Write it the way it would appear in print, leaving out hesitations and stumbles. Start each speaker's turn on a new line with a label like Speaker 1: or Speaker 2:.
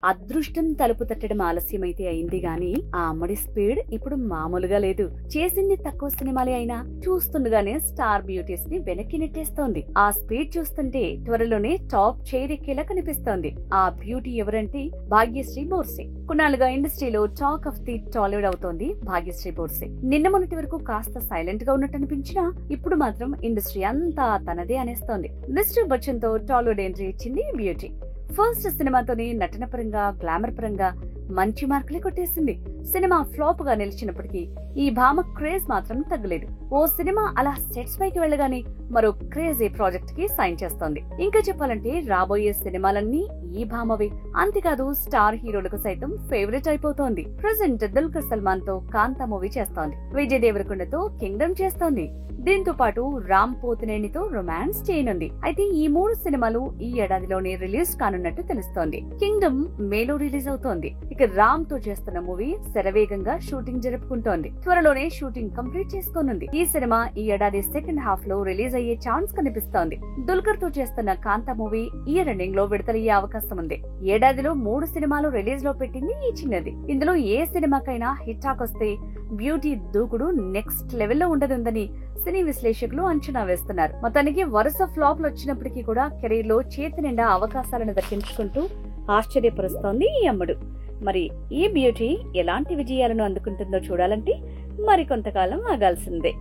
Speaker 1: అదృష్టం తలుపు తట్టడం ఆలస్యమైతే అయింది గాని ఆ అమ్మడి స్పీడ్ ఇప్పుడు మామూలుగా లేదు. చేసింది తక్కువ సినిమాలే అయినా చూస్తుండగానే స్టార్ బ్యూటీస్ ని వెనక్కి నెట్టేస్తోంది. ఆ స్పీడ్ చూస్తుంటే త్వరలోనే టాప్ చేరెక్కేలా కనిపిస్తోంది. ఆ బ్యూటీ ఎవరంటే భాగ్యశ్రీ బోర్సే. కొన్నాళ్ళుగా ఇండస్ట్రీలో టాక్ ఆఫ్ ది టాలీవుడ్ అవుతోంది భాగ్యశ్రీ బోర్సే. నిన్న మొన్నటి వరకు కాస్త సైలెంట్ గా ఉన్నట్టు అనిపించినా ఇప్పుడు మాత్రం ఇండస్ట్రీ అంతా తనదే అనేస్తోంది. మిస్టర్ బచ్చన్ తో టాలీవుడ్ ఎంట్రీ ఇచ్చింది బ్యూటీ. ఫస్ట్ సినిమాతోనే నటన పరంగా, గ్లామర్ పరంగా మంచి మార్కులే కొట్టేసింది. సినిమా ఫ్లాప్ గా నిలిచినప్పటికీ ఈ భామ క్రేజ్ మాత్రం తగ్గలేదు. ఓ సినిమా అలా సెట్స్ పైకి వెళ్లగానే మరో క్రేజీ ప్రాజెక్ట్ కి సైన్ చేస్తోంది. ఇంకా చెప్పాలంటే రాబోయే సినిమాలన్నీ ఈ భామవే. అంతేకాదు స్టార్ హీరోలకు సైతం ఫేవరెట్ అయిపోతోంది. ప్రెజెంట్ దుల్కర్ సల్మాన్ తో కాంతా మూవీ చేస్తోంది. విజయ్ దేవరకొండతో కింగ్డమ్ చేస్తోంది. దీంతో పాటు రామ్ పోతినేనితో రొమాన్స్ చేయనుంది. అయితే ఈ 3 సినిమాలు ఈ ఏడాదిలోనే రిలీజ్ కానున్నట్టు తెలుస్తోంది. కింగ్డమ్ మేలో రిలీజ్ అవుతోంది. ఇక రామ్ తో చేస్తున్న మూవీ శరవేగంగా షూటింగ్ జరుపుకుంటోంది. త్వరలోనే షూటింగ్ కంప్లీట్ చేసుకోనుంది. ఈ సినిమా ఈ ఏడాది సెకండ్ హాఫ్ లో రిలీజ్ అయ్యే ఛాన్స్ కనిపిస్తోంది. దుల్కర్ తో చేస్తున్న కాంతా మూవీ ఇయర్ ఎండింగ్ లో విడుదలయ్యే అవకాశం ఉంది. ఏడాదిలో 3 సినిమాలు రిలీజ్ లో పెట్టింది ఈ చిన్నది. ఇందులో ఏ సినిమాకైనా హిట్ టాక్ వస్తే బ్యూటీ దూకుడు నెక్స్ట్ లెవెల్లో ఉండనుందని సినీ విశ్లేషకులు అంచనా వేస్తున్నారు. మొత్తానికి వరుస ఫ్లాప్లు వచ్చినప్పటికీ కూడా కెరీర్ లో చేతి నిండా అవకాశాలను దక్కించుకుంటూ ఆశ్చర్యపరుస్తోంది ఈ అమ్మడు. మరి ఈ బ్యూటీ ఎలాంటి విజయాలను అందుకుంటుందో చూడాలంటే మరికొంతకాలం ఆగాల్సిందే.